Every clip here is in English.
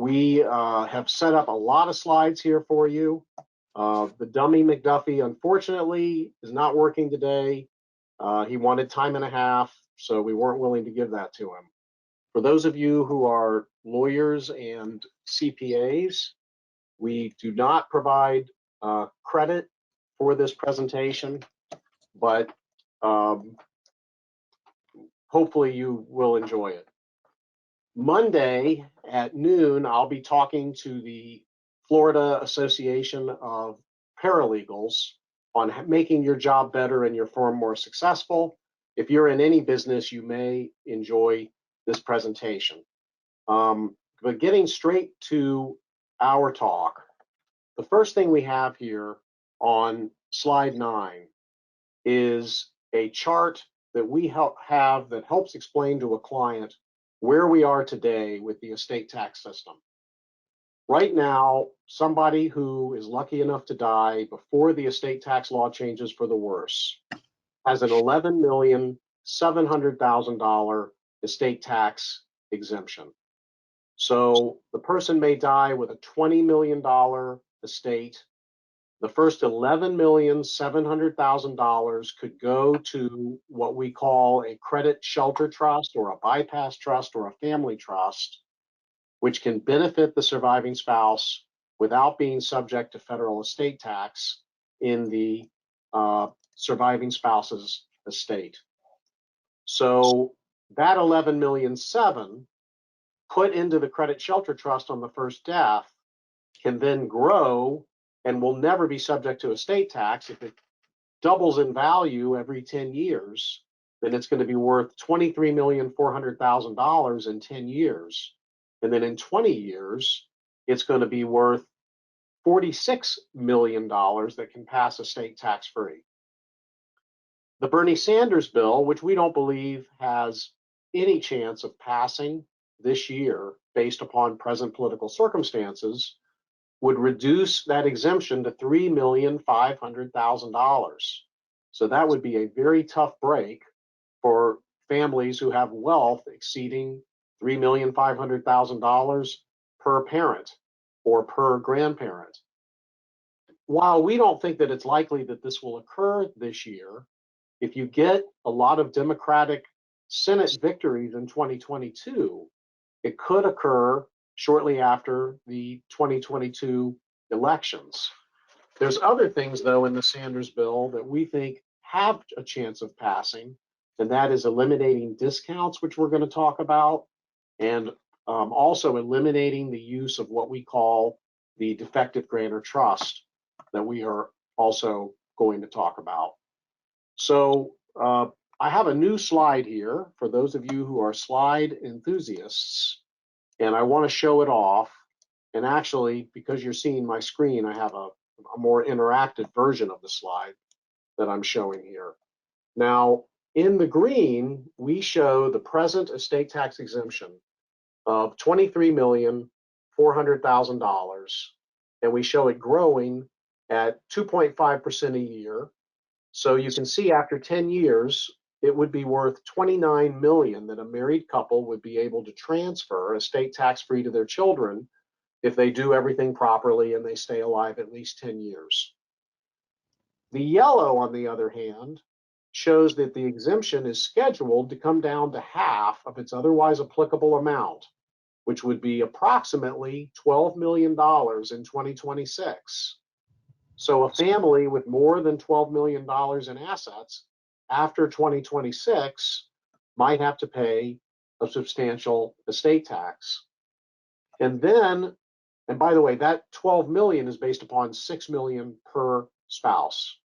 We have set up a lot of slides here for you. The dummy McDuffie, unfortunately, is not working today. He wanted time and a half, so we weren't willing to give that to him. For those of you who are lawyers and CPAs, we do not provide credit for this presentation, but hopefully you will enjoy it. Monday at noon, I'll be talking to the Florida Association of Paralegals on making your job better and your firm more successful. If you're in any business, you may enjoy this presentation. But getting straight to our talk, the first thing we have here on slide 9 is a chart that we have that helps explain to a client where we are today with the estate tax system. Right now, somebody who is lucky enough to die before the estate tax law changes for the worse has an $11,700,000 estate tax exemption. So the person may die with a $20 million estate. The first $11,700,000 could go to what we call a credit shelter trust or a bypass trust or a family trust, which can benefit the surviving spouse without being subject to federal estate tax in the surviving spouse's estate. So that $11.7 million put into the credit shelter trust on the first death can then grow and will never be subject to estate tax. If it doubles in value every 10 years, then it's going to be worth $23,400,000 in 10 years. And then in 20 years, it's going to be worth $46 million that can pass estate tax free. The Bernie Sanders bill, which we don't believe has any chance of passing this year based upon present political circumstances, would reduce that exemption to $3,500,000. So that would be a very tough break for families who have wealth exceeding $3,500,000 per parent or per grandparent. While we don't think that it's likely that this will occur this year, if you get a lot of Democratic Senate victories in 2022, it could occur shortly after the 2022 elections. There's other things, though, in the Sanders bill that we think have a chance of passing, and that is eliminating discounts, which we're going to talk about, and also eliminating the use of what we call the defective grantor trust that we are also going to talk about. So I have a new slide here for those of you who are slide enthusiasts, and I want to show it off. And actually, because you're seeing my screen, I have a more interactive version of the slide that I'm showing here. Now, in the green, we show the present estate tax exemption of $23,400,000, and we show it growing at 2.5% a year. So you can see after 10 years, it would be worth $29 million that a married couple would be able to transfer estate tax free to their children if they do everything properly and they stay alive at least 10 years. The yellow, on the other hand, shows that the exemption is scheduled to come down to half of its otherwise applicable amount, which would be approximately $12 million in 2026. So a family with more than $12 million in assets after 2026 might have to pay a substantial estate tax. And then, and by the way, that 12 million is based upon 6 million per spouse.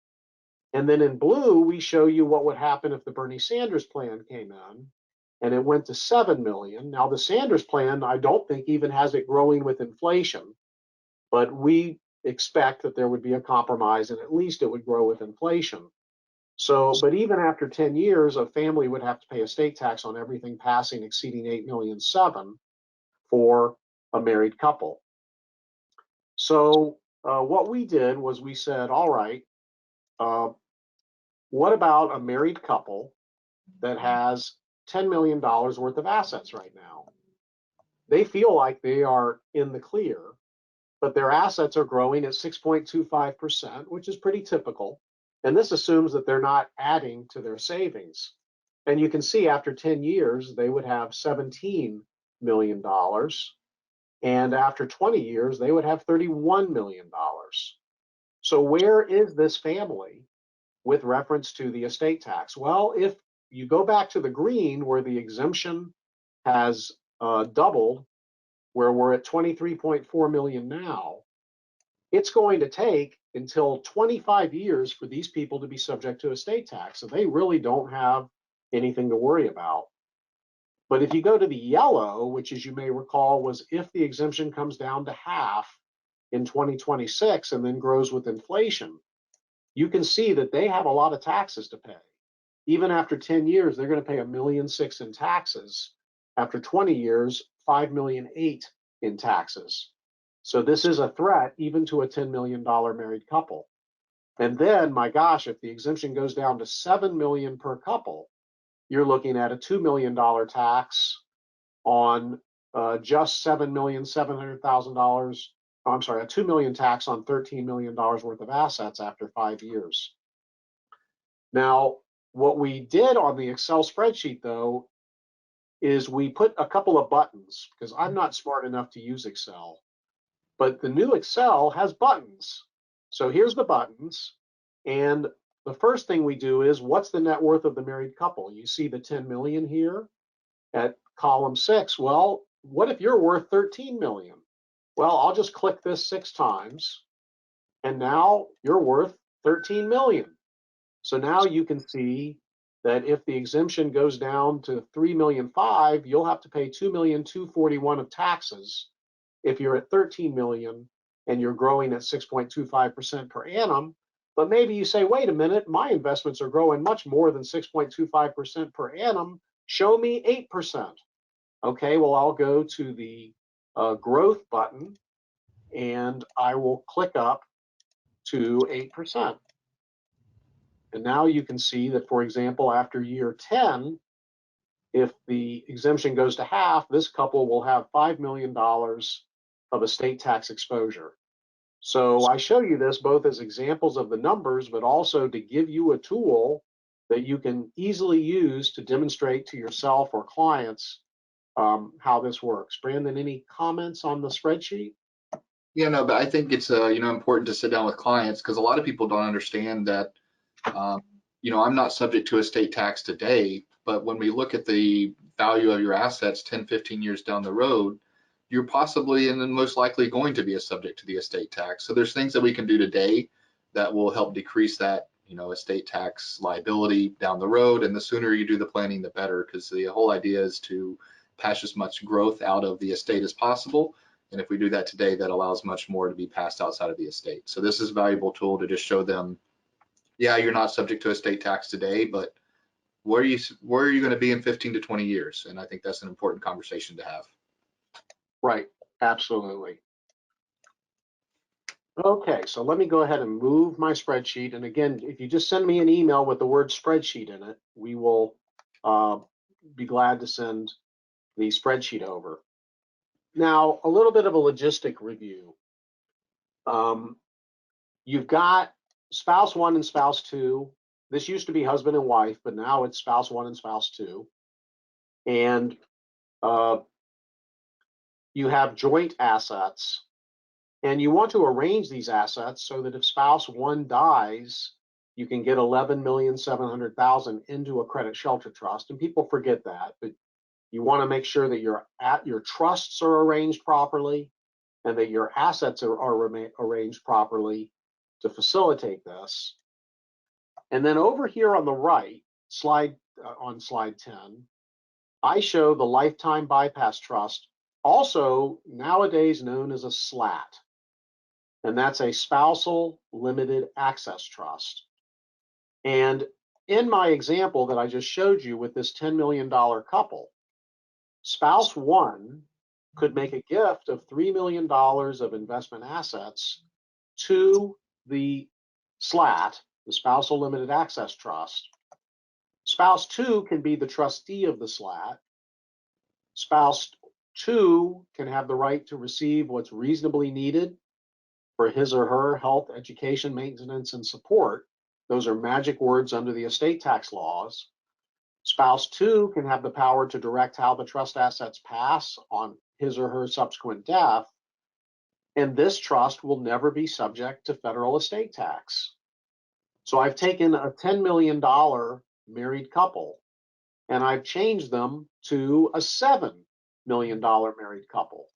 And then in blue, we show you what would happen if the Bernie Sanders plan came in and it went to 7 million. Now the Sanders plan, I don't think even has it growing with inflation, but we expect that there would be a compromise and at least it would grow with inflation. So, but even after 10 years, a family would have to pay estate tax on everything passing exceeding 8.7 million for a married couple. So what we did was we said, all right, what about a married couple that has $10 million worth of assets right now? they feel like they are in the clear, but their assets are growing at 6.25%, which is pretty typical. And this assumes that they're not adding to their savings. And you can see after 10 years, they would have $17 million. And after 20 years, they would have $31 million. So where is this family with reference to the estate tax? Well, if you go back to the green where the exemption has doubled, where we're at 23.4 million now, it's going to take until 25 years for these people to be subject to estate tax. So they really don't have anything to worry about. But if you go to the yellow, which as you may recall was if the exemption comes down to half in 2026 and then grows with inflation, you can see that they have a lot of taxes to pay. Even after 10 years, they're going to pay $1.6 million in taxes. After 20 years, $5.8 million in taxes. So this is a threat even to a $10 million married couple. And then, my gosh, if the exemption goes down to $7 million per couple, you're looking at a $2 million tax on just $7,700,000. I'm sorry, a $2 million tax on $13 million worth of assets after 5 years. Now, what we did on the Excel spreadsheet, though, is we put a couple of buttons, because I'm not smart enough to use Excel, but the new Excel has buttons. So here's the buttons, and the first thing we do is, what's the net worth of the married couple? You see the 10 million here at column 6. Well, what if you're worth 13 million? Well, I'll just click this 6 times, and now you're worth 13 million. So now you can see that if the exemption goes down to 3.5 million, you'll have to pay 2,241,000 of taxes. If you're at 13 million and you're growing at 6.25% per annum, but maybe you say, wait a minute, my investments are growing much more than 6.25% per annum. Show me 8%. Okay, well, I'll go to the growth button and I will click up to 8%. And now you can see that, for example, after year 10, if the exemption goes to half, this couple will have $5 million of estate tax exposure. So I show you this both as examples of the numbers, but also to give you a tool that you can easily use to demonstrate to yourself or clients how this works. Brandon, any comments on the spreadsheet? Yeah, no, but I think it's important to sit down with clients, because a lot of people don't understand that I'm not subject to estate tax today, but when we look at the value of your assets 10, 15 years down the road, you're possibly and then most likely going to be a subject to the estate tax. So there's things that we can do today that will help decrease that estate tax liability down the road. And the sooner you do the planning, the better, because the whole idea is to pass as much growth out of the estate as possible. And if we do that today, that allows much more to be passed outside of the estate. So this is a valuable tool to just show them, yeah, you're not subject to estate tax today, but where are you going to be in 15 to 20 years? And I think that's an important conversation to have. Right, absolutely. Okay, so let me go ahead and move my spreadsheet. And again, if you just send me an email with the word spreadsheet in it, we will be glad to send the spreadsheet over. Now, a little bit of a logistic review. You've got spouse 1 and spouse 2. This used to be husband and wife, but now it's spouse 1 and spouse 2. And you have joint assets. And you want to arrange these assets so that if spouse 1 dies, you can get $11,700,000 into a credit shelter trust. And people forget that, but you want to make sure that your trusts are arranged properly and that your assets are arranged properly to facilitate this. And then over here on the right, on slide 10, I show the lifetime bypass trust, also nowadays known as a SLAT. And that's a spousal limited access trust. And in my example that I just showed you with this $10 million couple, spouse 1 could make a gift of $3 million of investment assets to the SLAT, the spousal limited access trust. Spouse 2 can be the trustee of the SLAT. Spouse 2 can have the right to receive what's reasonably needed for his or her health, education, maintenance, and support. Those are magic words under the estate tax laws. Spouse 2 can have the power to direct how the trust assets pass on his or her subsequent death, and this trust will never be subject to federal estate tax. So I've taken a $10 million married couple and I've changed them to a $7 million married couple.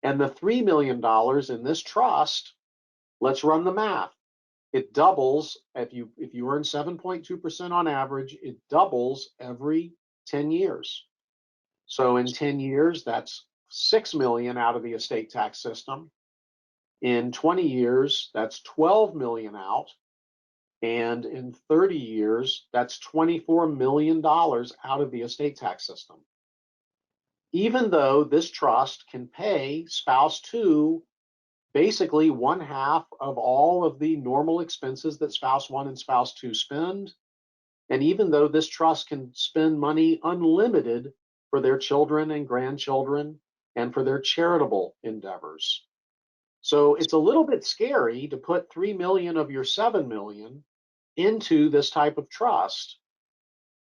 And the $3 million in this trust, let's run the math. It doubles if you earn 7.2% on average, it doubles every 10 years. So in 10 years, that's 6 million out of the estate tax system. In 20 years, that's 12 million out. And in 30 years, that's $24 million out of the estate tax system. Even though this trust can pay spouse 2 basically 1/2 of all of the normal expenses that spouse 1 and spouse 2 spend. And even though this trust can spend money unlimited for their children and grandchildren and for their charitable endeavors. So it's a little bit scary to put 3 million of your 7 million into this type of trust.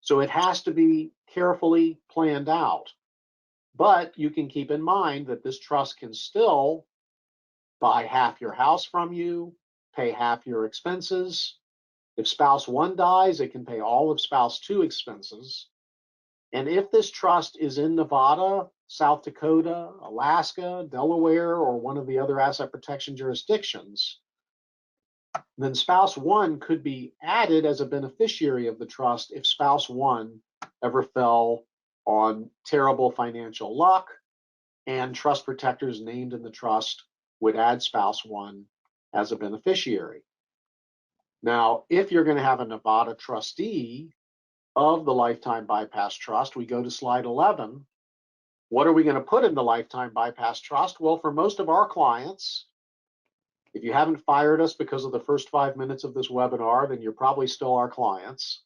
So it has to be carefully planned out. But you can keep in mind that this trust can still buy half your house from you, pay half your expenses. If spouse 1 dies, it can pay all of spouse 2 expenses. And if this trust is in Nevada, South Dakota, Alaska, Delaware, or one of the other asset protection jurisdictions, then spouse 1 could be added as a beneficiary of the trust if spouse 1 ever fell on terrible financial luck, and trust protectors named in the trust would add spouse 1 as a beneficiary. Now, if you're going to have a Nevada trustee of the Lifetime Bypass Trust, we go to slide 11. What are we going to put in the Lifetime Bypass Trust? Well, for most of our clients, if you haven't fired us because of the first 5 minutes of this webinar, then you're probably still our clients.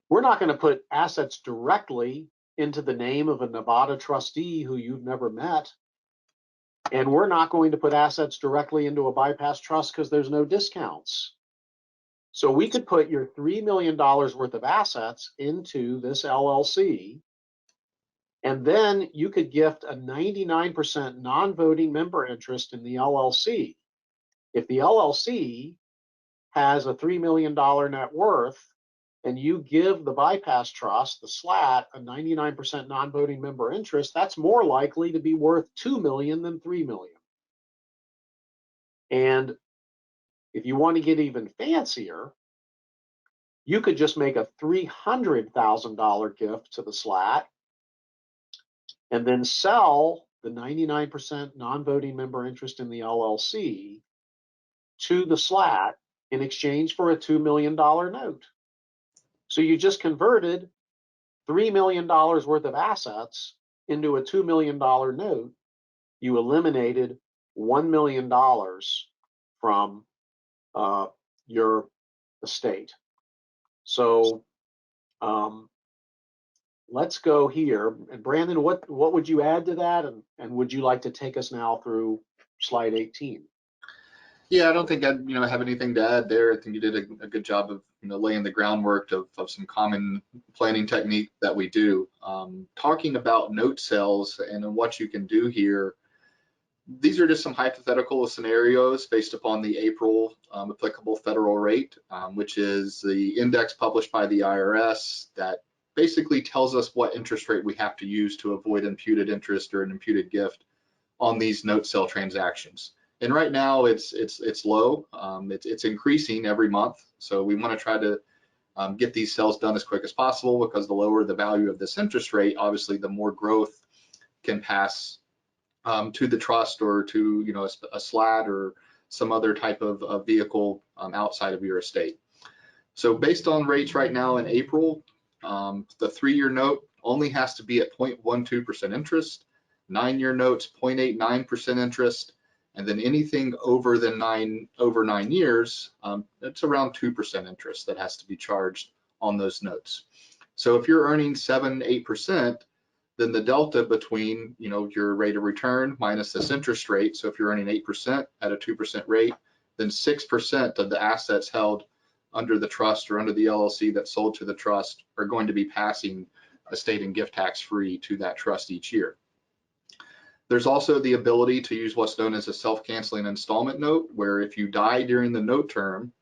We're not going to put assets directly into the name of a Nevada trustee who you've never met. And we're not going to put assets directly into a bypass trust because there's no discounts. So we could put your $3 million worth of assets into this LLC, and then you could gift a 99% non-voting member interest in the LLC. If the LLC has a $3 million net worth, and you give the bypass trust, the SLAT, a 99% non-voting member interest, that's more likely to be worth $2 million than $3 million. And if you want to get even fancier, you could just make a $300,000 gift to the SLAT and then sell the 99% non-voting member interest in the LLC to the SLAT in exchange for a $2 million note. So you just converted $3 million worth of assets into a $2 million note. You eliminated $1 million from your estate. So let's go here. And Brandon, what would you add to that? And would you like to take us now through slide 18? Yeah, I don't think I'd have anything to add there. I think you did a good job of laying the groundwork of some common planning technique that we do. Talking about note sales and what you can do here, these are just some hypothetical scenarios based upon the April applicable federal rate, which is the index published by the IRS that basically tells us what interest rate we have to use to avoid imputed interest or an imputed gift on these note sale transactions. And right now it's low. It's increasing every month. So we want to try to get these sales done as quick as possible, because the lower the value of this interest rate, obviously the more growth can pass to the trust or to a SLAT or some other type of vehicle outside of your estate. So based on rates right now in April, the 3-year note only has to be at 0.12% interest, 9-year notes 0.89% interest, and then anything over 9 years, it's around 2% interest that has to be charged on those notes. So if you're earning 7-8%, then the delta between, your rate of return minus this interest rate. So if you're earning 8% at a 2% rate, then 6% of the assets held under the trust or under the LLC that sold to the trust are going to be passing estate and gift tax free to that trust each year. There's also the ability to use what's known as a self-canceling installment note, where if you die during the note term,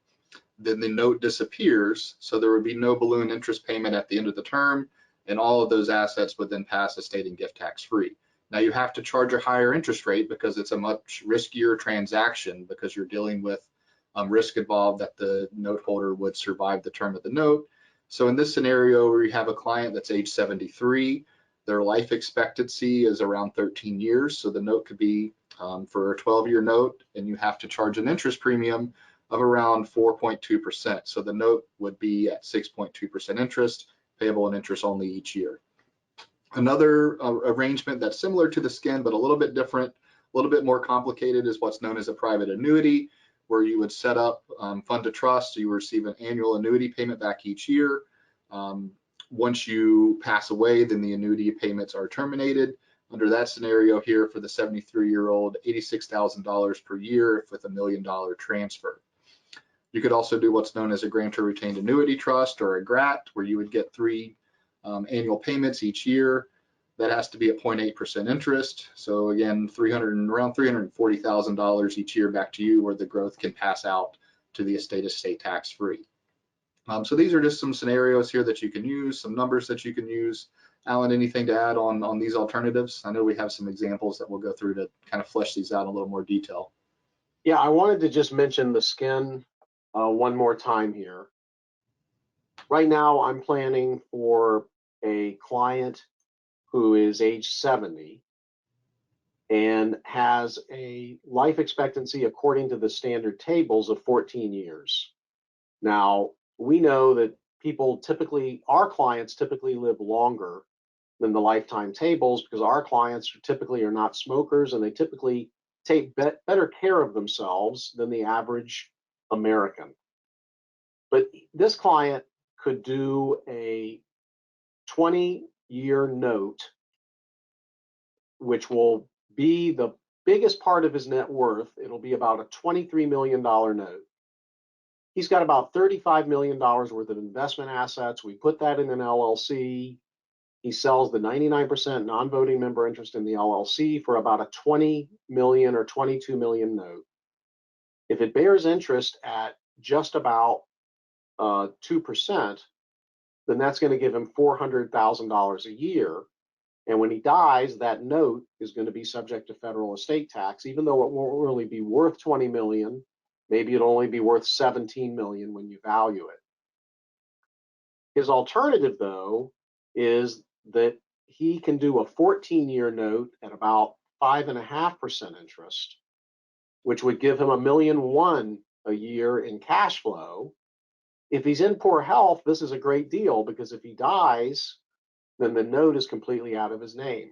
then the note disappears. So there would be no balloon interest payment at the end of the term, and all of those assets would then pass estate and gift tax free. Now you have to charge a higher interest rate because it's a much riskier transaction, because you're dealing with risk involved that the note holder would survive the term of the note. So in this scenario where you have a client that's age 73, their life expectancy is around 13 years. So the note could be for a 12-year note, and you have to charge an interest premium of around 4.2%. So the note would be at 6.2% interest, payable in interest only each year. Another arrangement that's similar to the skin, but a little bit different, a little bit more complicated, is what's known as a private annuity, where you would set up fund to trust, so you receive an annual annuity payment back each year. Once you pass away, then the annuity payments are terminated. Under that scenario here, for the 73-year-old, $86,000 per year with $1 million transfer. You could also do what's known as a grantor retained annuity trust, or a GRAT, where you would get 3 annual payments each year. That has to be at 0.8% interest. So again, around $340,000 each year back to you, where the growth can pass out to the estate tax free. So these are just some scenarios here that you can use, some numbers that you can use. Alan, anything to add on these alternatives? I know we have some examples that we'll go through to kind of flesh these out in a little more detail. Yeah, I wanted to just mention the skin one more time here. Right now, I'm planning for a client who is age 70 and has a life expectancy, according to the standard tables, of 14 years. Now, we know that our clients typically live longer than the lifetime tables, because our clients typically are not smokers, and they typically take better care of themselves than the average American. But this client could do a 20-year note, which will be the biggest part of his net worth. It'll be about a $23 million note. He's got about $35 million worth of investment assets. We put that in an LLC. He sells the 99% non-voting member interest in the LLC for about a $20 million or $22 million note. If it bears interest at just about 2%, then that's going to give him $400,000 a year. And when he dies, that note is going to be subject to federal estate tax, even though it won't really be worth $20 million. Maybe it'll only be worth $17 million when you value it. His alternative, though, is that he can do a 14-year note at about 5.5% interest, which would give him $1.1 million a year in cash flow. If he's in poor health, this is a great deal, because if he dies, then the note is completely out of his name.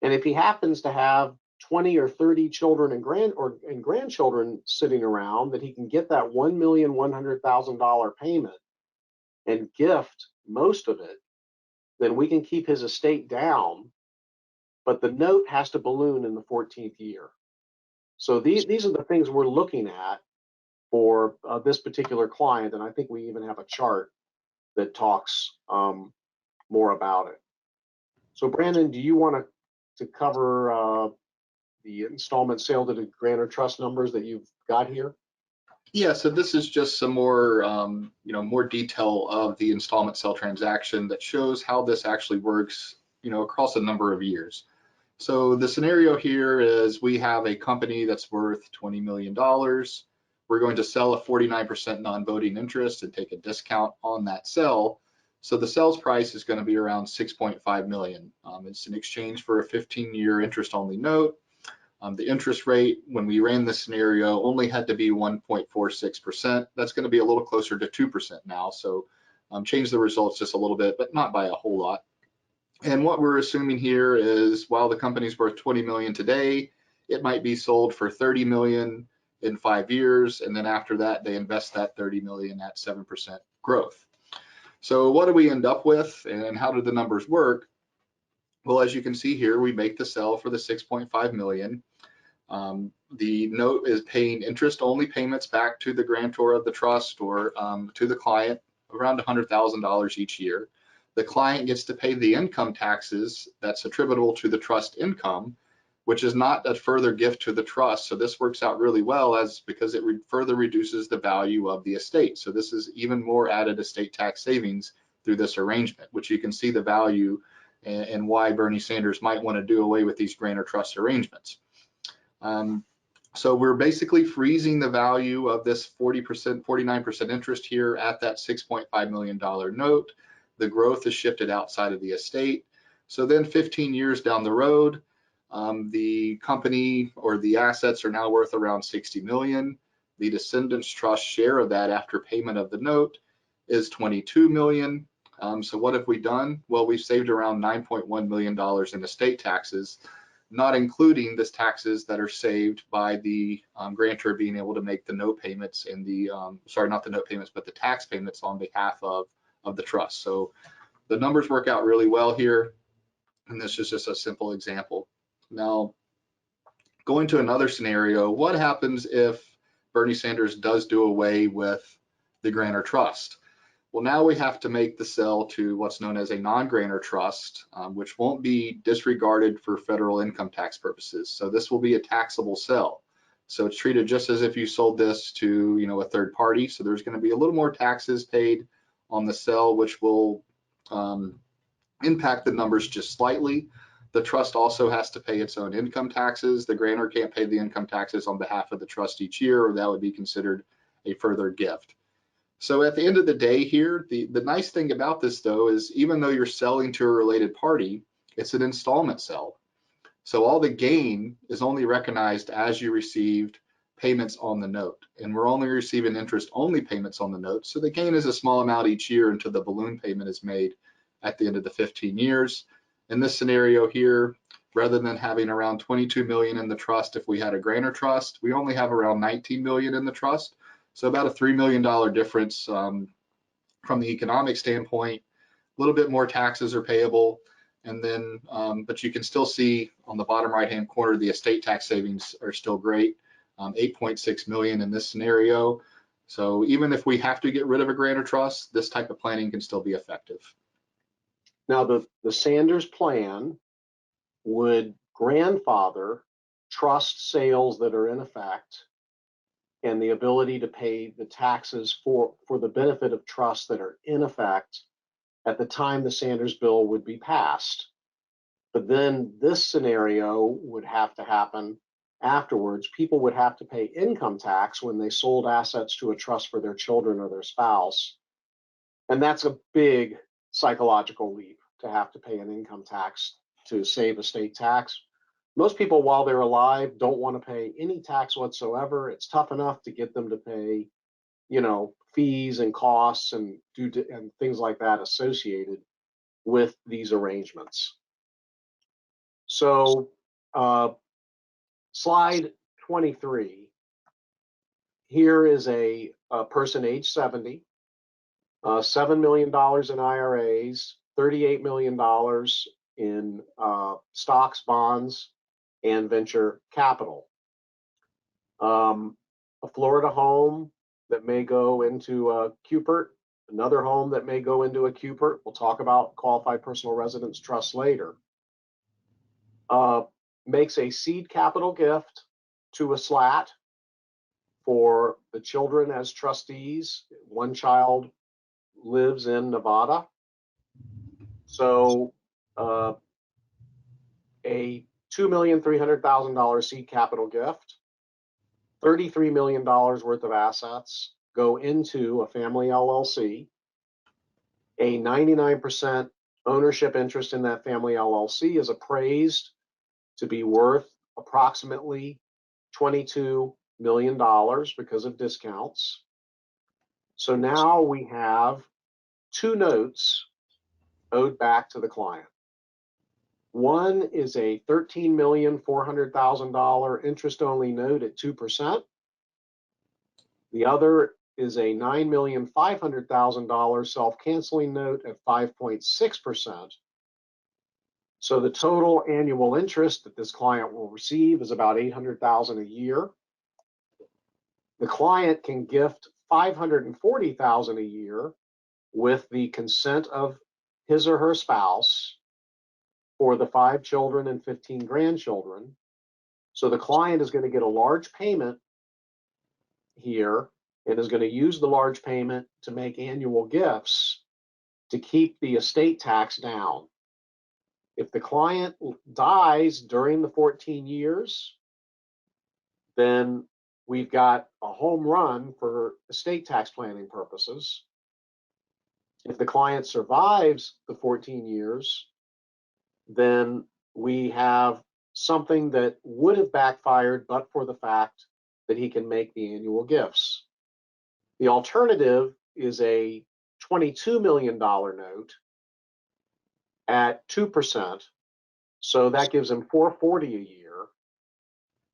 And if he happens to have 20 or 30 children and grandchildren sitting around, that he can get that $1,100,000 payment and gift most of it, then we can keep his estate down, but the note has to balloon in the 14th year. So these are the things we're looking at for this particular client, and I think we even have a chart that talks more about it. So Brandon, do you want to cover the installment sale to the grantor trust numbers that you've got here? Yeah, so this is just some more, more detail of the installment sale transaction that shows how this actually works, across a number of years. So the scenario here is we have a company that's worth $20 million. We're going to sell a 49% non-voting interest and take a discount on that sale. So the sales price is going to be around $6.5 million. It's in exchange for a 15-year interest-only note. The interest rate, when we ran this scenario, only had to be 1.46%. That's going to be a little closer to 2% now. So change the results just a little bit, but not by a whole lot. And what we're assuming here is, while the company's worth $20 million today, it might be sold for $30 million in 5 years, and then after that, they invest that $30 million at 7% growth. So what do we end up with, and how do the numbers work? Well, as you can see here, we make the sell for the 6.5 million. The note is paying interest-only payments back to the grantor of the trust or to the client, around $100,000 each year. The client gets to pay the income taxes that's attributable to the trust income, which is not a further gift to the trust. So this works out really well because it further reduces the value of the estate. So this is even more added estate tax savings through this arrangement, which you can see the value and why Bernie Sanders might want to do away with these grantor trust arrangements. So we're basically freezing the value of this 40%, 49% interest here at that $6.5 million note. The growth is shifted outside of the estate. So then 15 years down the road, the company or the assets are now worth around 60 million. The descendants trust share of that after payment of the note is 22 million. So what have we done? Well, we've saved around $9.1 million in estate taxes, not including the taxes that are saved by the grantor being able to make the note payments and the, sorry, not the note payments, but the tax payments on behalf of the trust. So the numbers work out really well here. And this is just a simple example. Now, going to another scenario, what happens if Bernie Sanders does do away with the grantor trust? Well, now we have to make the sell to what's known as a non-grantor trust, which won't be disregarded for federal income tax purposes. So this will be a taxable sell. So it's treated just as if you sold this to, a third party. So there's going to be a little more taxes paid on the sell, which will impact the numbers just slightly. The trust also has to pay its own income taxes. The grantor can't pay the income taxes on behalf of the trust each year, or that would be considered a further gift. So at the end of the day here, the nice thing about this though is even though you're selling to a related party, it's an installment sell. So all the gain is only recognized as you received payments on the note. And we're only receiving interest only payments on the note. So the gain is a small amount each year until the balloon payment is made at the end of the 15 years. In this scenario here, rather than having around 22 million in the trust if we had a grantor trust, we only have around 19 million in the trust. So about a $3 million difference from the economic standpoint. A little bit more taxes are payable. And then, but you can still see on the bottom right-hand corner, the estate tax savings are still great, 8.6 million in this scenario. So even if we have to get rid of a grantor trust, this type of planning can still be effective. Now, the Sanders plan would grandfather trust sales that are in effect and the ability to pay the taxes for the benefit of trusts that are in effect at the time the Sanders bill would be passed. But then this scenario would have to happen afterwards. People would have to pay income tax when they sold assets to a trust for their children or their spouse. And that's a big psychological leap to have to pay an income tax to save estate tax. Most people, while they're alive, don't want to pay any tax whatsoever. It's tough enough to get them to pay, fees and costs and things like that associated with these arrangements. So, slide 23. Here is a person age 70, $7 million in IRAs, $38 million in stocks, bonds, and venture capital. A Florida home that may go into a QPERT, another home that may go into a QPERT. We'll talk about qualified personal residence trust later. Makes a seed capital gift to a SLAT for the children as trustees. One child lives in Nevada. So a $2,300,000 seed capital gift, $33 million worth of assets go into a family LLC. A 99% ownership interest in that family LLC is appraised to be worth approximately $22 million because of discounts. So now we have two notes owed back to the client. One is a $13,400,000 interest-only note at 2%. The other is a $9,500,000 self-canceling note at 5.6%. So the total annual interest that this client will receive is about $800,000 a year. The client can gift $540,000 a year with the consent of his or her spouse for the 5 children and 15 grandchildren. So the client is going to get a large payment here and is going to use the large payment to make annual gifts to keep the estate tax down. If the client dies during the 14 years, then we've got a home run for estate tax planning purposes. If the client survives the 14 years, then we have something that would have backfired but for the fact that he can make the annual gifts. The alternative is a $22 million note at 2%. So that gives him $440 a year.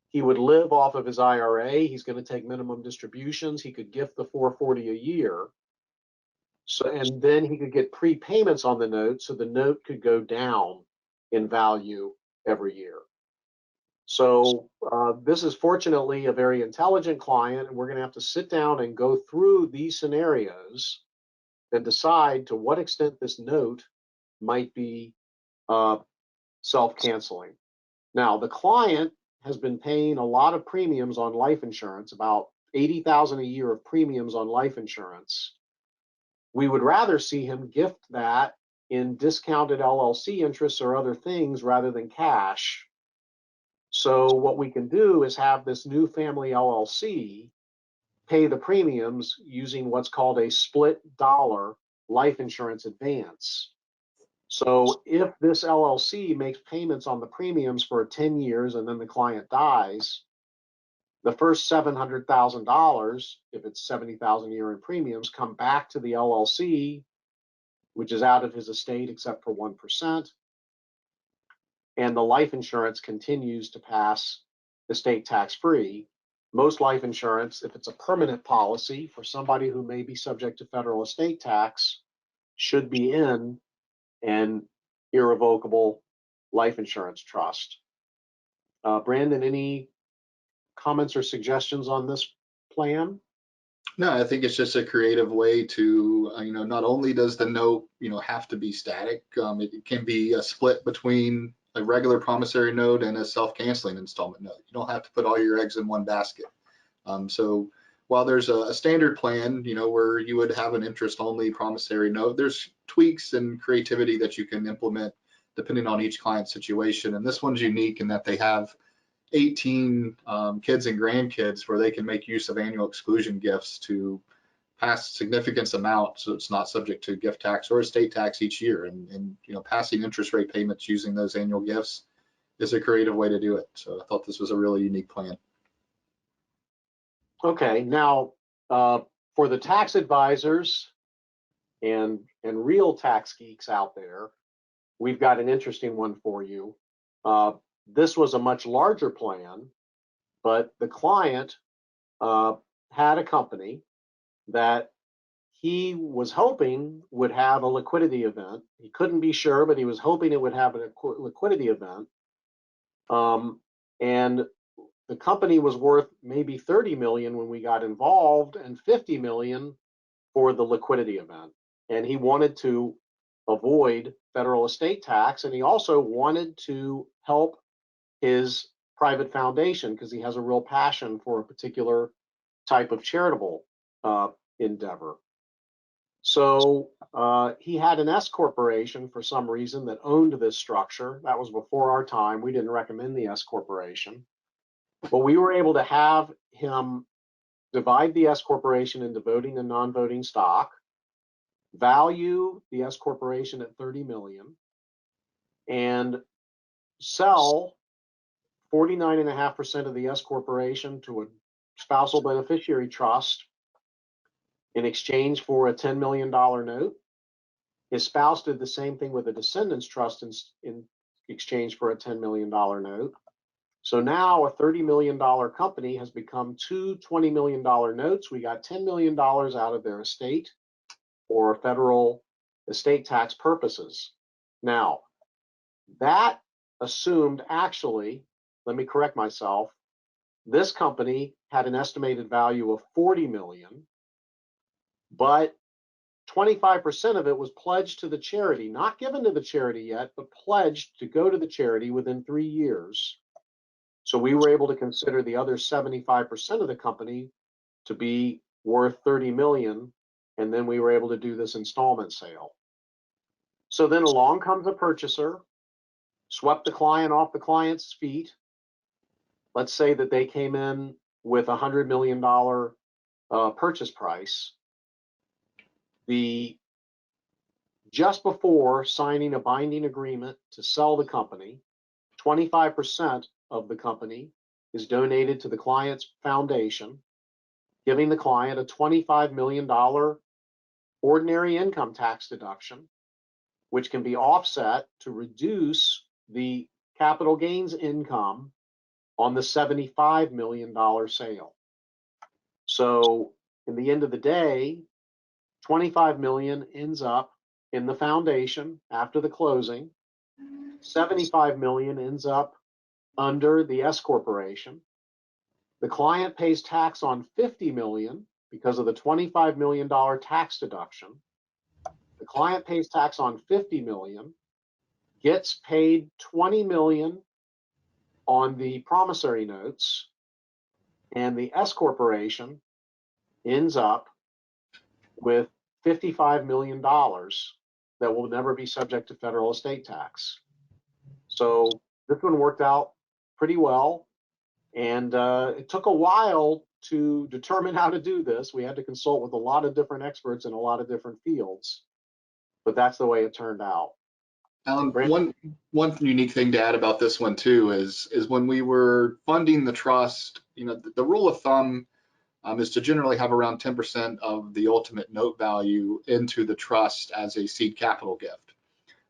He would live off of his IRA. He's going to take minimum distributions. He could gift the $440 a year. So, and then he could get prepayments on the note, so the note could go down in value every year. So this is fortunately a very intelligent client, and we're going to have to sit down and go through these scenarios and decide to what extent this note might be self-canceling. Now, the client has been paying a lot of premiums on life insurance, about $80,000 a year of premiums on life insurance. We would rather see him gift that in discounted LLC interests or other things rather than cash. So what we can do is have this new family LLC pay the premiums using what's called a split dollar life insurance advance. So if this LLC makes payments on the premiums for 10 years and then the client dies, the first $700,000, if it's $70,000 a year in premiums, come back to the LLC, which is out of his estate except for 1%. And the life insurance continues to pass estate tax free. Most life insurance, if it's a permanent policy for somebody who may be subject to federal estate tax, should be in an irrevocable life insurance trust. Brandon, any comments or suggestions on this plan? No, I think it's just a creative way to, not only does the note, have to be static, it can be a split between a regular promissory note and a self-canceling installment note. You don't have to put all your eggs in one basket. So while there's a standard plan, where you would have an interest-only promissory note, there's tweaks and creativity that you can implement depending on each client's situation. And this one's unique in that they have 18 kids and grandkids where they can make use of annual exclusion gifts to pass significant amount, so it's not subject to gift tax or estate tax each year. And passing interest rate payments using those annual gifts is a creative way to do it. So I thought this was a really unique plan. Okay, now for the tax advisors and real tax geeks out there, we've got an interesting one for you. This was a much larger plan, but the client had a company that he was hoping would have a liquidity event. He couldn't be sure, but he was hoping it would have a liquidity event. And the company was worth maybe 30 million when we got involved and 50 million for the liquidity event. And he wanted to avoid federal estate tax, and he also wanted to help his private foundation because he has a real passion for a particular type of charitable endeavor. So he had an S corporation for some reason that owned this structure. That was before our time. We didn't recommend the S corporation, but we were able to have him divide the S corporation into voting and non-voting stock, value the S corporation at 30 million, and sell 49.5% of the S corporation to a spousal beneficiary trust in exchange for a $10 million note. His spouse did the same thing with a descendants trust in exchange for a $10 million note. So now a $30 million company has become two $20 million notes. We got $10 million out of their estate for federal estate tax purposes. Now, That assumed, actually, let me correct myself, this company had an estimated value of 40 million, but 25% of it was pledged to the charity, not given to the charity yet, but pledged to go to the charity within 3 years. So we were able to consider the other 75% of the company to be worth 30 million, and then we were able to do this installment sale. So then along comes a purchaser, swept the client off the client's feet. Let's say that they came in with $100 million purchase price. Just before signing a binding agreement to sell the company, 25% of the company is donated to the client's foundation, giving the client a $25 million ordinary income tax deduction, which can be offset to reduce the capital gains income on the $75 million sale. So in the end of the day, 25 million ends up in the foundation after the closing. 75 million ends up under the S corporation. The client pays tax on 50 million because of the $25 million tax deduction. The client pays tax on 50 million, gets paid 20 million on the promissory notes, and the S corporation ends up with $55 million that will never be subject to federal estate tax. So this one worked out pretty well, and it took a while to determine how to do this. We had to consult with a lot of different experts in a lot of different fields, but that's the way it turned out. Alan, one unique thing to add about this one too is when we were funding the trust, you know, the rule of thumb is to generally have around 10% of the ultimate note value into the trust as a seed capital gift.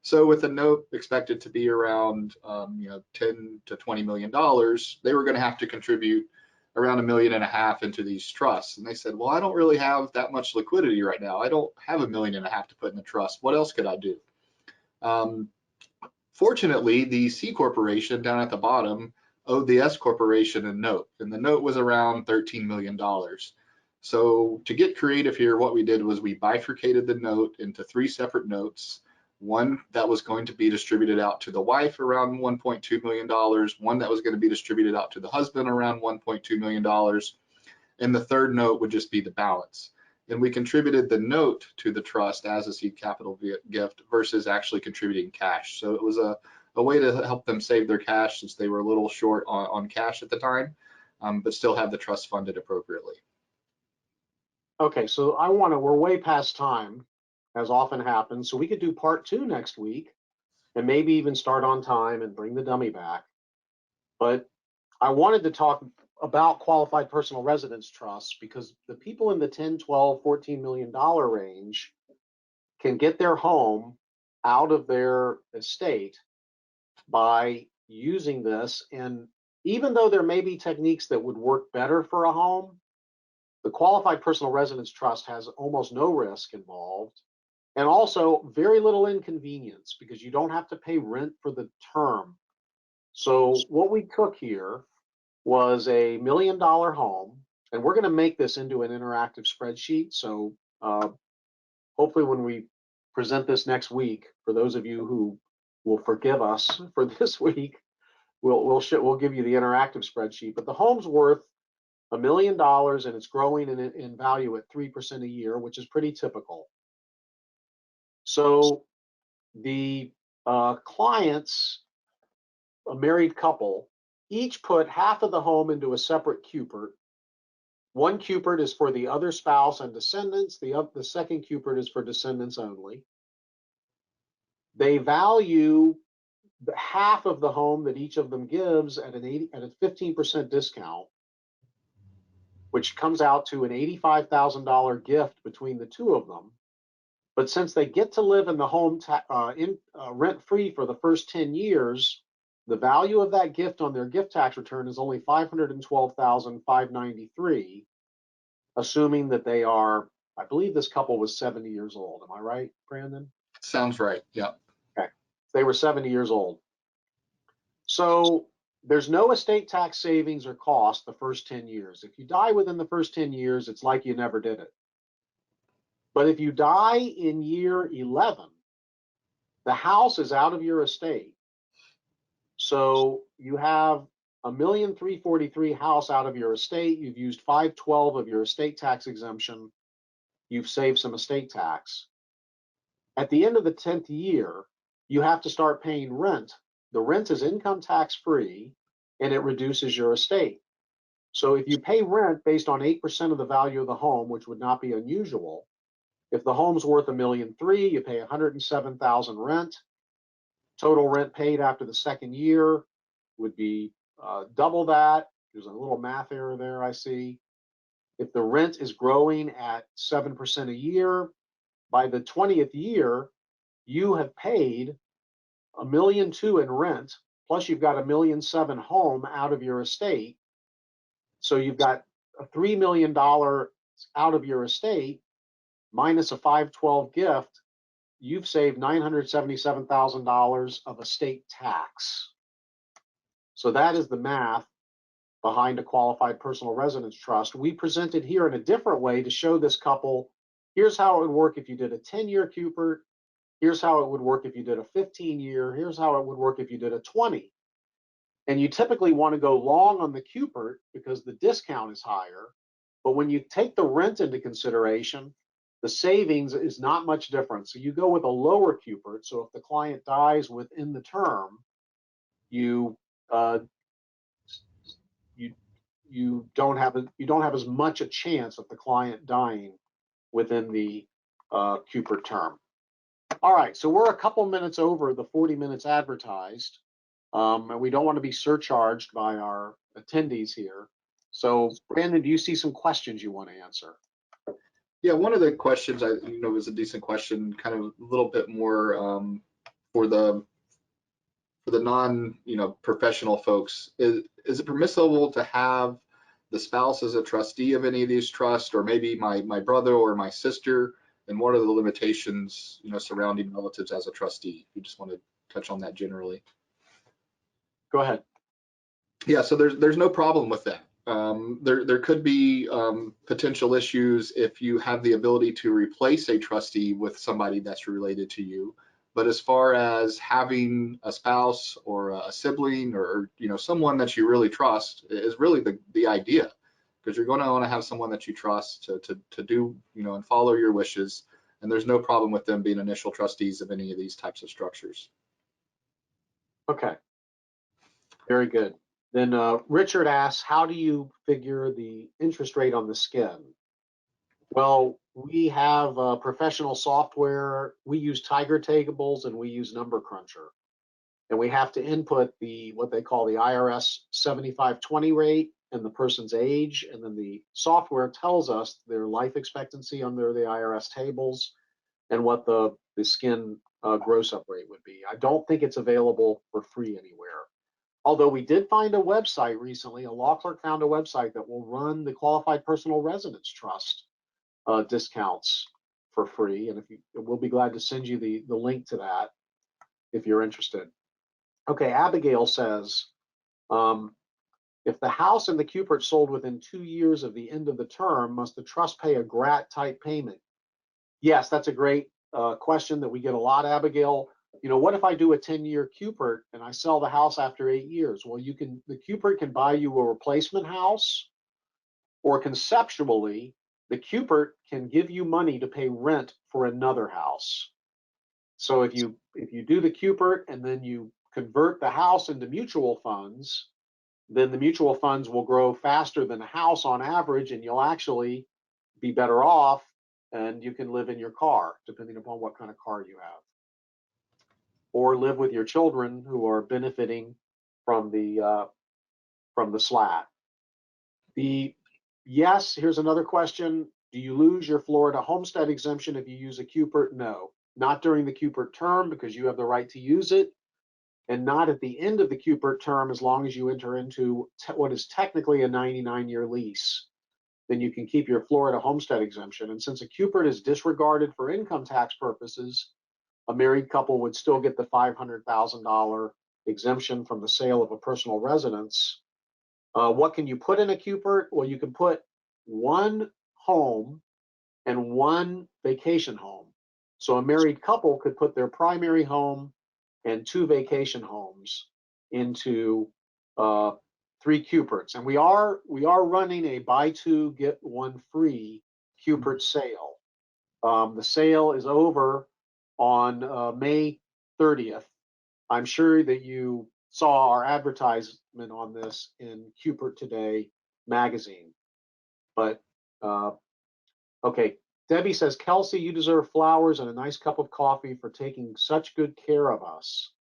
So with a note expected to be around, you know, 10 to 20 million dollars, they were going to have to contribute around $1.5 million into these trusts. And they said, well, I don't really have that much liquidity right now. I don't have $1.5 million to put in the trust. What else could I do? Fortunately, the C corporation down at the bottom owed the S corporation a note, and the note was around $13 million. So to get creative here, what we did was we bifurcated the note into 3 separate notes. One that was going to be distributed out to the wife around $1.2 million, one that was going to be distributed out to the husband around $1.2 million, and the third note would just be the balance. And we contributed the note to the trust as a seed capital gift versus actually contributing cash. So it was a way to help them save their cash since they were a little short on cash at the time, but still have the trust funded appropriately. Okay, so we're way past time, as often happens, so we could do part 2 next week and maybe even start on time and bring the dummy back. But I wanted to talk about qualified personal residence trusts because the people in the 10, 12, $14 million range can get their home out of their estate by using this. And even though there may be techniques that would work better for a home, the qualified personal residence trust has almost no risk involved, and also very little inconvenience because you don't have to pay rent for the term. So what we took here was a $1 million home, and we're going to make this into an interactive spreadsheet. So hopefully when we present this next week, for those of you who will forgive us for this week, we'll give you the interactive spreadsheet. But the home's worth $1 million, and it's growing in value at 3% a year, which is pretty typical. So the clients, a married couple, each put half of the home into a separate cupid. One cupid is for the other spouse and descendants. The second cupid is for descendants only. They value half of the home that each of them gives at a 15% discount, which comes out to an $85,000 gift between the two of them. But since they get to live in the home rent-free for the first 10 years, the value of that gift on their gift tax return is only $512,593, assuming that they are, I believe this couple was 70 years old. Am I right, Brandon? Sounds right, yeah. Okay, they were 70 years old. So there's no estate tax savings or cost the first 10 years. If you die within the first 10 years, it's like you never did it. But if you die in year 11, the house is out of your estate. So you have $1,343,000 house out of your estate. You've used 512 of your estate tax exemption. You've saved some estate tax. At the end of the 10th year, you have to start paying rent. The rent is income tax free and it reduces your estate. So if you pay rent based on 8% of the value of the home, which would not be unusual, if the home's worth $1,300,000, you pay $107,000 rent. Total rent paid after the second year would be double that. There's a little math error there, I see. If the rent is growing at 7% a year, by the 20th year, you have paid $1,200,000 in rent, plus you've got $1,700,000 home out of your estate. So you've got a $3 million out of your estate minus a 512 gift. You've saved $977,000 of estate tax. So that is the math behind a qualified personal residence trust. We presented here in a different way to show this couple, here's how it would work if you did a 10-year Cupert. Here's how it would work if you did a 15-year. Here's how it would work if you did a 20. And you typically want to go long on the Cupert because the discount is higher. But when you take the rent into consideration, the savings is not much different. So you go with a lower Cupert. So if the client dies within the term, you don't have as much a chance of the client dying within the Cupert term. All right, so we're a couple minutes over the 40 minutes advertised, and we don't want to be surcharged by our attendees here. So, Brandon, do you see some questions you want to answer? Yeah, one of the questions was a decent question, kind of a little bit more for the non professional folks. Is it permissible to have the spouse as a trustee of any of these trusts, or maybe my brother or my sister? And what are the limitations surrounding relatives as a trustee? You just want to touch on that generally. Go ahead. Yeah, so there's no problem with that. There could be potential issues if you have the ability to replace a trustee with somebody that's related to you. But as far as having a spouse or a sibling or someone that you really trust is really the idea, because you're going to want to have someone that you trust to do and follow your wishes. And there's no problem with them being initial trustees of any of these types of structures. Okay, very good. Then Richard asks, how do you figure the interest rate on the skin? Well, we have professional software. We use Tiger tables and we use Number Cruncher. And we have to input what they call the IRS 7520 rate and the person's age. And then the software tells us their life expectancy under the IRS tables and what the skin gross up rate would be. I don't think it's available for free anywhere. Although we did find a website recently, a law clerk found a website that will run the qualified personal residence trust discounts for free. And we'll be glad to send you the link to that if you're interested. Okay, Abigail says, if the house and the Cupert sold within 2 years of the end of the term, must the trust pay a GRAT type payment? Yes, that's a great question that we get a lot, Abigail. What if I do a 10-year Cupert and I sell the house after 8 years? Well, the Cupert can buy you a replacement house, or conceptually, the Cupert can give you money to pay rent for another house. So if you do the Cupert and then you convert the house into mutual funds, then the mutual funds will grow faster than the house on average, and you'll actually be better off, and you can live in your car, depending upon what kind of car you have, or live with your children who are benefiting from the SLAT. Yes, here's another question. Do you lose your Florida homestead exemption if you use a Cupert? No, not during the Cupert term, because you have the right to use it, and not at the end of the Cupert term as long as you enter into what is technically a 99-year lease. Then you can keep your Florida homestead exemption. And since a Cupert is disregarded for income tax purposes, a married couple would still get the $500,000 exemption from the sale of a personal residence. What can you put in a CUPERT? Well, you can put one home and one vacation home. So a married couple could put their primary home and 2 vacation homes into 3 CUPERTs. And we are running a buy 2 get 1 free CUPERT sale. The sale is over on May 30th. I'm sure that you saw our advertisement on this in CUPERT Today magazine. But okay, Debbie says, Kelsey, you deserve flowers and a nice cup of coffee for taking such good care of us.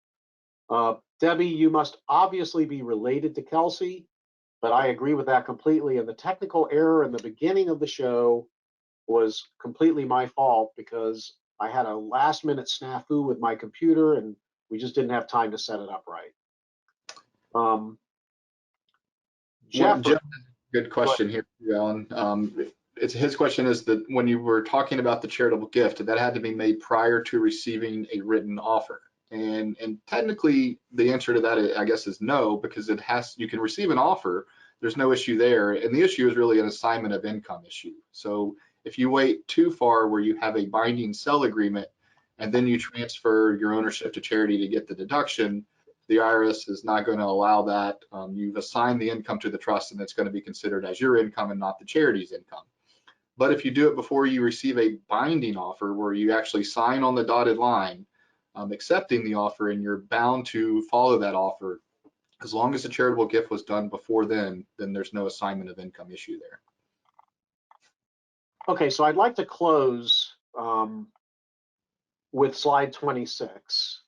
Debbie, you must obviously be related to Kelsey, but I agree with that completely. And the technical error in the beginning of the show was completely my fault because I had a last minute snafu with my computer and we just didn't have time to set it up right. Jeff, good question here, Alan. His question is that when you were talking about the charitable gift, that had to be made prior to receiving a written offer. And technically, the answer to that, I guess, is no, because you can receive an offer. There's no issue there, and the issue is really an assignment of income issue. So if you wait too far where you have a binding sell agreement and then you transfer your ownership to charity to get the deduction, the IRS is not going to allow that. You've assigned the income to the trust and it's going to be considered as your income and not the charity's income. But if you do it before you receive a binding offer where you actually sign on the dotted line accepting the offer and you're bound to follow that offer, as long as the charitable gift was done before then there's no assignment of income issue there. Okay, so I'd like to close with slide 26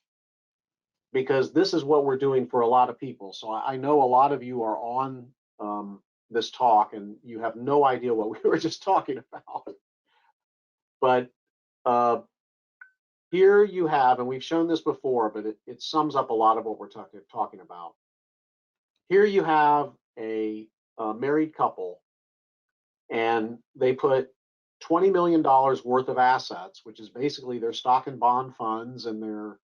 because this is what we're doing for a lot of people. So I know a lot of you are on this talk and you have no idea what we were just talking about. But here you have, and we've shown this before, but it sums up a lot of what we're talking about. Here you have a married couple and they put $20 million worth of assets, which is basically their stock and bond funds and their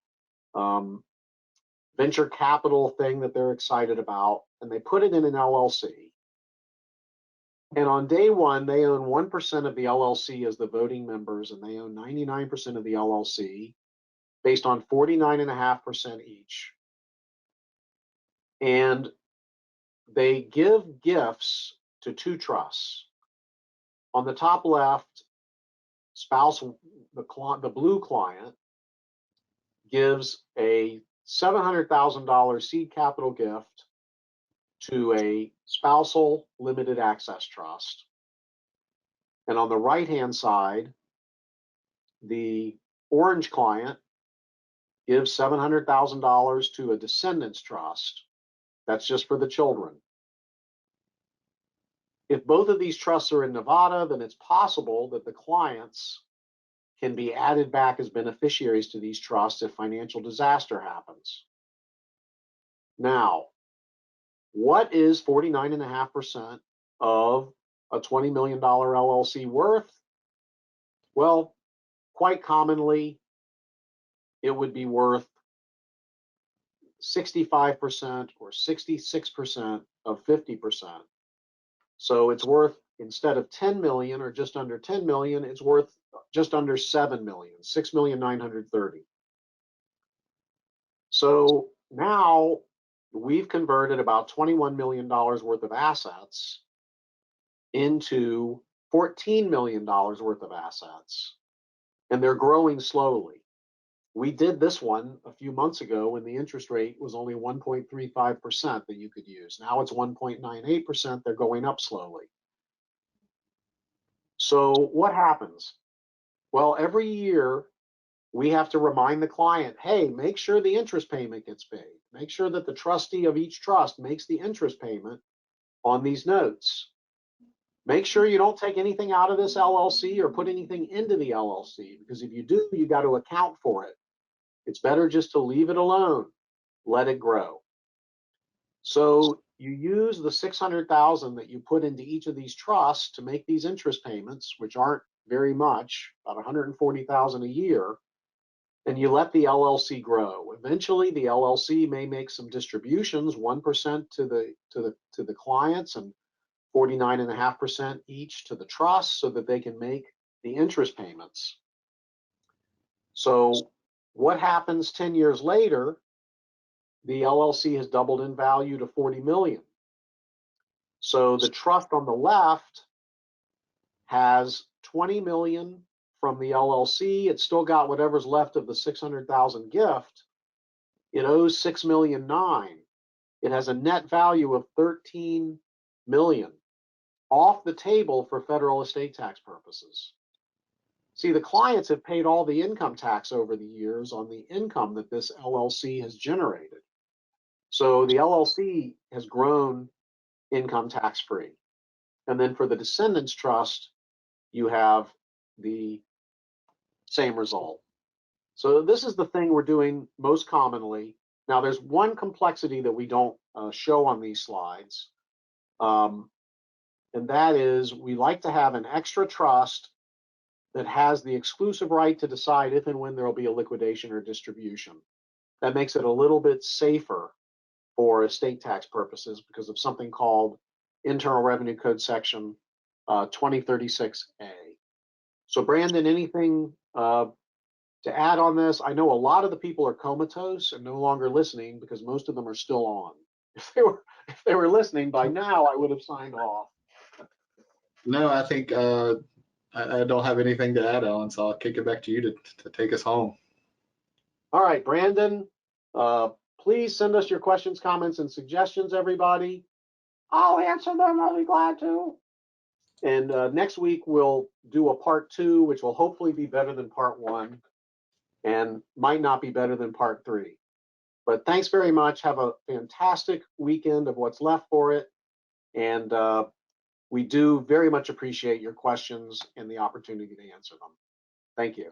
venture capital thing that they're excited about, and they put it in an LLC. And on day one, they own 1% of the LLC as the voting members, and they own 99% of the LLC based on 49.5% each. And they give gifts to 2 trusts. On the top left, spouse, the blue client, gives a $700,000 seed capital gift to a spousal limited access trust. And on the right-hand side, the orange client gives $700,000 to a descendants trust. That's just for the children. If both of these trusts are in Nevada, then it's possible that the clients can be added back as beneficiaries to these trusts if financial disaster happens. Now, what is 49.5% of a $20 million LLC worth? Well, quite commonly, it would be worth 65% or 66% of 50%. So it's worth, instead of 10 million or just under 10 million, it's worth just under 7 million, 6,930,000. So now we've converted about $21 million worth of assets into $14 million worth of assets, and they're growing slowly. We did this one a few months ago when the interest rate was only 1.35% that you could use. Now it's 1.98%. They're going up slowly. So what happens? Well, every year we have to remind the client, hey, make sure the interest payment gets paid. Make sure that the trustee of each trust makes the interest payment on these notes. Make sure you don't take anything out of this LLC or put anything into the LLC, because if you do, you got to account for it. It's better just to leave it alone, let it grow. So you use the 600,000 that you put into each of these trusts to make these interest payments, which aren't very much, about 140,000 a year. and you let the LLC grow. Eventually, the LLC may make some distributions, 1% to the clients and 49.5% each to the trust, so that they can make the interest payments. So what happens 10 years later? The LLC has doubled in value to 40 million. So the trust on the left has 20 million from the LLC. It's still got whatever's left of the 600,000 gift. It owes 6 million 9. It has a net value of 13 million off the table for federal estate tax purposes. See, the clients have paid all the income tax over the years on the income that this LLC has generated. So the LLC has grown income tax free. And then for the descendants trust, you have the same result. So this is the thing we're doing most commonly. Now there's one complexity that we don't show on these slides. And that is, we like to have an extra trust that has the exclusive right to decide if and when there will be a liquidation or distribution. That makes it a little bit safer for estate tax purposes because of something called Internal Revenue Code section 2036A. So Brandon, anything to add on this? I know a lot of the people are comatose and no longer listening because most of them are still on. If they were listening by now, I would have signed off. No, I think I don't have anything to add, Alan, so I'll kick it back to you to take us home. All right, Brandon, please send us your questions, comments, and suggestions, everybody. I'll answer them. I'll be glad to. And next week, we'll do a part 2, which will hopefully be better than part 1 and might not be better than part 3. But thanks very much. Have a fantastic weekend of what's left for it. And we do very much appreciate your questions and the opportunity to answer them. Thank you.